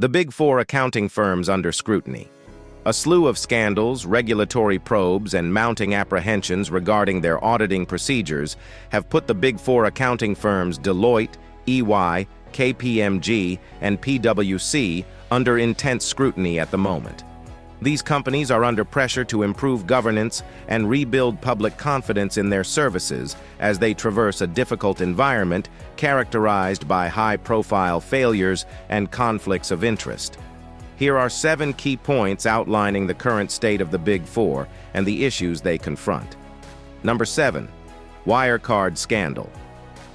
The Big Four accounting firms under scrutiny. A slew of scandals, regulatory probes, and mounting apprehensions regarding their auditing procedures have put the Big Four accounting firms Deloitte, EY, KPMG, and PwC under intense scrutiny at the moment. These companies are under pressure to improve governance and rebuild public confidence in their services as they traverse a difficult environment characterized by high-profile failures and conflicts of interest. Here are 7 key points outlining the current state of the Big Four and the issues they confront. Number 7. Wirecard scandal.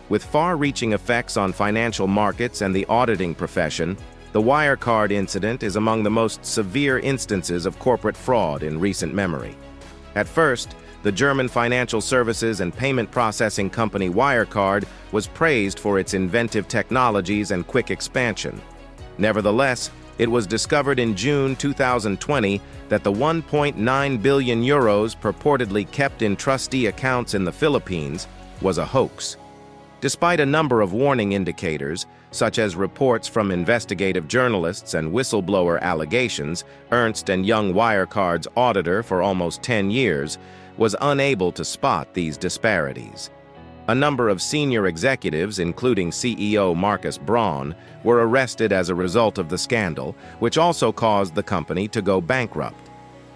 With far-reaching effects on financial markets and the auditing profession, the Wirecard incident is among the most severe instances of corporate fraud in recent memory. At first, the German financial services and payment processing company Wirecard was praised for its inventive technologies and quick expansion. Nevertheless, it was discovered in June 2020 that the 1.9 billion euros purportedly kept in trustee accounts in the Philippines was a hoax. Despite a number of warning indicators, such as reports from investigative journalists and whistleblower allegations, Ernst & Young, Wirecard's auditor for almost 10 years, was unable to spot these disparities. A number of senior executives, including CEO Markus Braun, were arrested as a result of the scandal, which also caused the company to go bankrupt.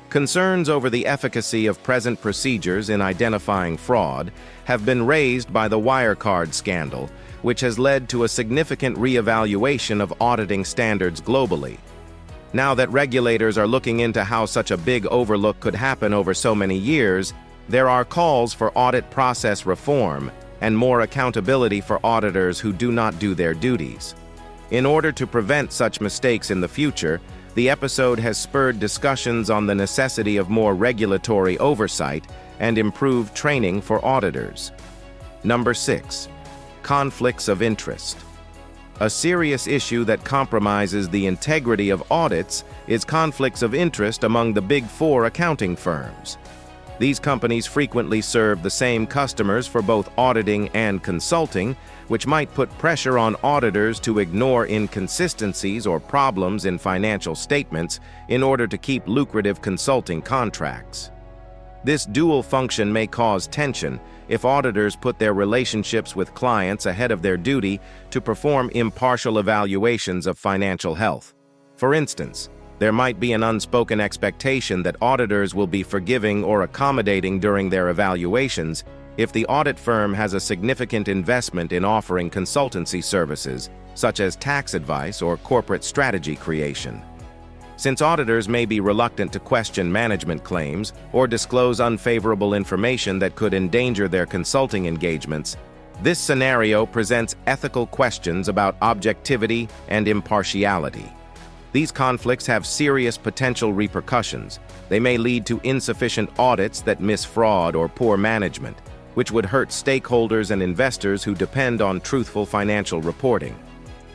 Concerns over the efficacy of present procedures in identifying fraud have been raised by the Wirecard scandal, which has led to a significant reevaluation of auditing standards globally. Now that regulators are looking into how such a big overlook could happen over so many years, there are calls for audit process reform and more accountability for auditors who do not do their duties. In order to prevent such mistakes in the future, the episode has spurred discussions on the necessity of more regulatory oversight and improved training for auditors. Number 6. Conflicts of interest. A serious issue that compromises the integrity of audits is conflicts of interest among the Big Four accounting firms. These companies frequently serve the same customers for both auditing and consulting, which might put pressure on auditors to ignore inconsistencies or problems in financial statements in order to keep lucrative consulting contracts. This dual function may cause tension if auditors put their relationships with clients ahead of their duty to perform impartial evaluations of financial health. For instance, there might be an unspoken expectation that auditors will be forgiving or accommodating during their evaluations if the audit firm has a significant investment in offering consultancy services, such as tax advice or corporate strategy creation. Since auditors may be reluctant to question management claims or disclose unfavorable information that could endanger their consulting engagements, this scenario presents ethical questions about objectivity and impartiality. These conflicts have serious potential repercussions. They may lead to insufficient audits that miss fraud or poor management, which would hurt stakeholders and investors who depend on truthful financial reporting.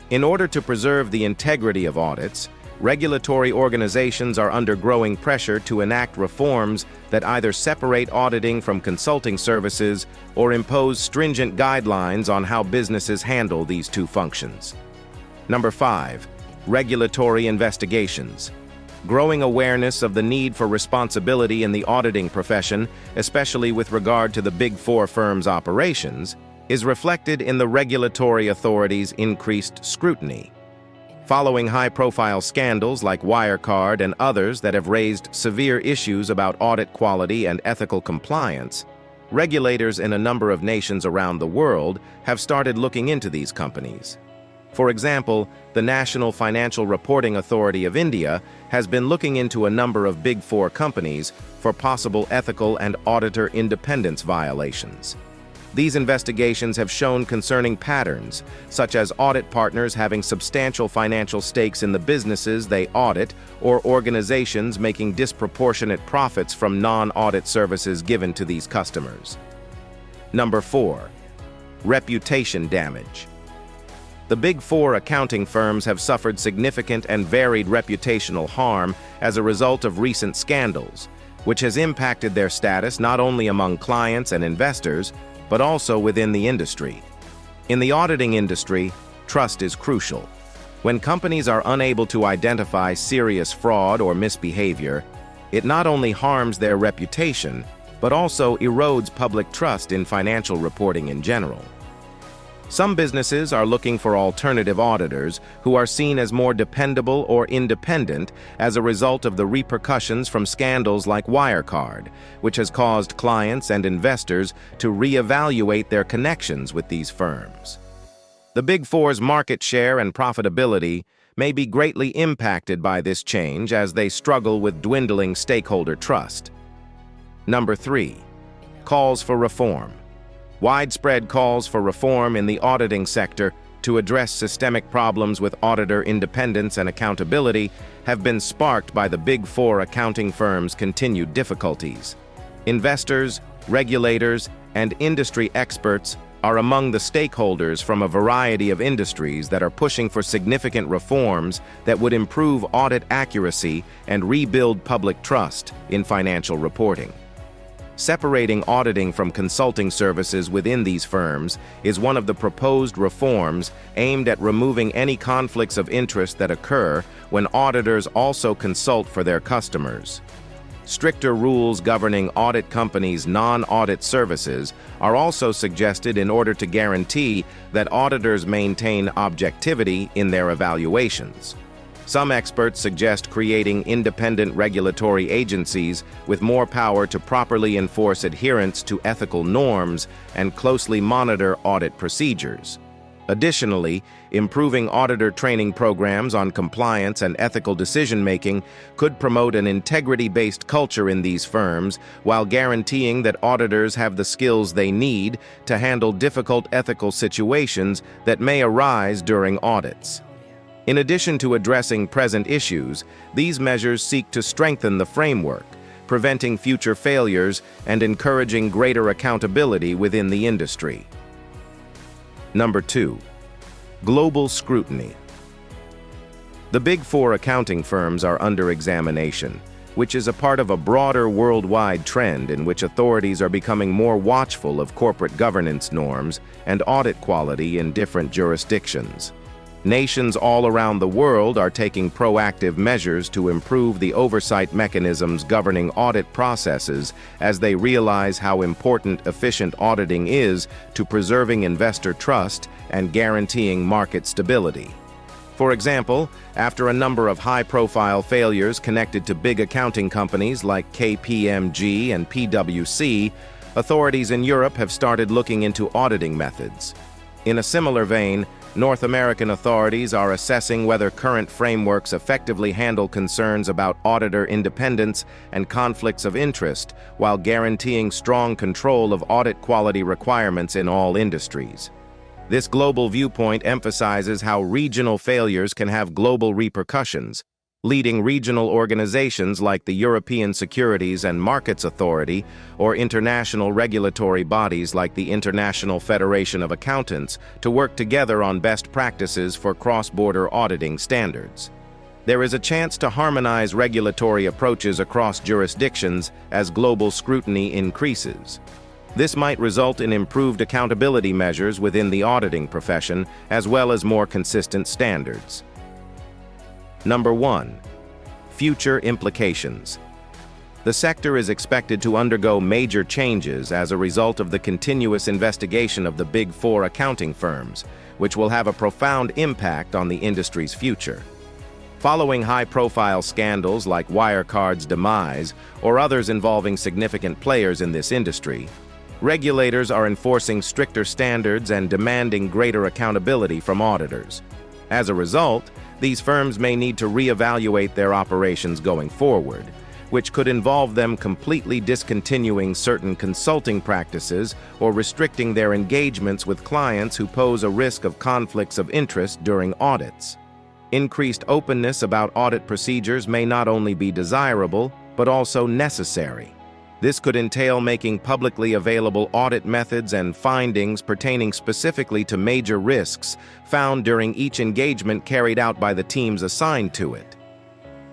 In order to preserve the integrity of audits, regulatory organizations are under growing pressure to enact reforms that either separate auditing from consulting services or impose stringent guidelines on how businesses handle these two functions. Number 5. Regulatory investigations. Growing awareness of the need for responsibility in the auditing profession, especially with regard to the Big Four firms' operations, is reflected in the regulatory authorities' increased scrutiny. Following high-profile scandals like Wirecard and others that have raised severe issues about audit quality and ethical compliance, regulators in a number of nations around the world have started looking into these companies. For example, the National Financial Reporting Authority of India has been looking into a number of Big Four companies for possible ethical and auditor independence violations. These investigations have shown concerning patterns, such as audit partners having substantial financial stakes in the businesses they audit or organizations making disproportionate profits from non-audit services given to these customers. Number 4. Reputation damage. The Big Four accounting firms have suffered significant and varied reputational harm as a result of recent scandals, which has impacted their status not only among clients and investors, but also within the industry. In the auditing industry, trust is crucial. When companies are unable to identify serious fraud or misbehavior, it not only harms their reputation, but also erodes public trust in financial reporting in general. Some businesses are looking for alternative auditors who are seen as more dependable or independent as a result of the repercussions from scandals like Wirecard, which has caused clients and investors to reevaluate their connections with these firms. The Big Four's market share and profitability may be greatly impacted by this change as they struggle with dwindling stakeholder trust. Number 3. Calls for reform. Widespread calls for reform in the auditing sector to address systemic problems with auditor independence and accountability have been sparked by the Big Four accounting firms' continued difficulties. Investors, regulators, and industry experts are among the stakeholders from a variety of industries that are pushing for significant reforms that would improve audit accuracy and rebuild public trust in financial reporting. Separating auditing from consulting services within these firms is one of the proposed reforms aimed at removing any conflicts of interest that occur when auditors also consult for their customers. Stricter rules governing audit companies' non-audit services are also suggested in order to guarantee that auditors maintain objectivity in their evaluations. Some experts suggest creating independent regulatory agencies with more power to properly enforce adherence to ethical norms and closely monitor audit procedures. Additionally, improving auditor training programs on compliance and ethical decision-making could promote an integrity-based culture in these firms while guaranteeing that auditors have the skills they need to handle difficult ethical situations that may arise during audits. In addition to addressing present issues, these measures seek to strengthen the framework, preventing future failures and encouraging greater accountability within the industry. Number 2. Global scrutiny. The Big Four accounting firms are under examination, which is a part of a broader worldwide trend in which authorities are becoming more watchful of corporate governance norms and audit quality in different jurisdictions. Nations all around the world are taking proactive measures to improve the oversight mechanisms governing audit processes as they realize how important efficient auditing is to preserving investor trust and guaranteeing market stability. For example, after a number of high-profile failures connected to big accounting companies like KPMG and PwC, authorities in Europe have started looking into auditing methods. In a similar vein, North American authorities are assessing whether current frameworks effectively handle concerns about auditor independence and conflicts of interest while guaranteeing strong control of audit quality requirements in all industries. This global viewpoint emphasizes how regional failures can have global repercussions, leading regional organizations like the European Securities and Markets Authority or international regulatory bodies like the International Federation of Accountants to work together on best practices for cross-border auditing standards. There is a chance to harmonize regulatory approaches across jurisdictions as global scrutiny increases. This might result in improved accountability measures within the auditing profession as well as more consistent standards. Number 1. Future implications. The sector is expected to undergo major changes as a result of the continuous investigation of the Big Four accounting firms, which will have a profound impact on the industry's future. Following high-profile scandals like Wirecard's demise or others involving significant players in this industry, regulators are enforcing stricter standards and demanding greater accountability from auditors. As a result, these firms may need to reevaluate their operations going forward, which could involve them completely discontinuing certain consulting practices or restricting their engagements with clients who pose a risk of conflicts of interest during audits. Increased openness about audit procedures may not only be desirable, but also necessary. This could entail making publicly available audit methods and findings pertaining specifically to major risks found during each engagement carried out by the teams assigned to it.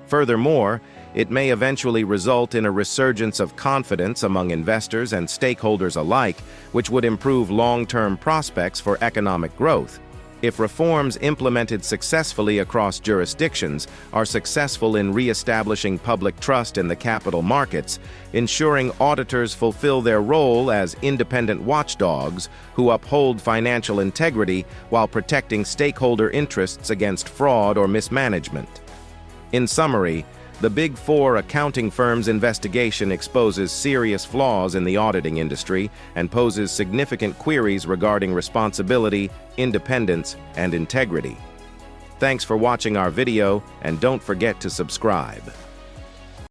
Furthermore, it may eventually result in a resurgence of confidence among investors and stakeholders alike, which would improve long-term prospects for economic growth. if reforms implemented successfully across jurisdictions are successful in re-establishing public trust in the capital markets, ensuring auditors fulfill their role as independent watchdogs who uphold financial integrity while protecting stakeholder interests against fraud or mismanagement. In summary, the Big Four accounting firms' investigation exposes serious flaws in the auditing industry and poses significant queries regarding responsibility, independence, and integrity. Thanks for watching our video, and don't forget to subscribe.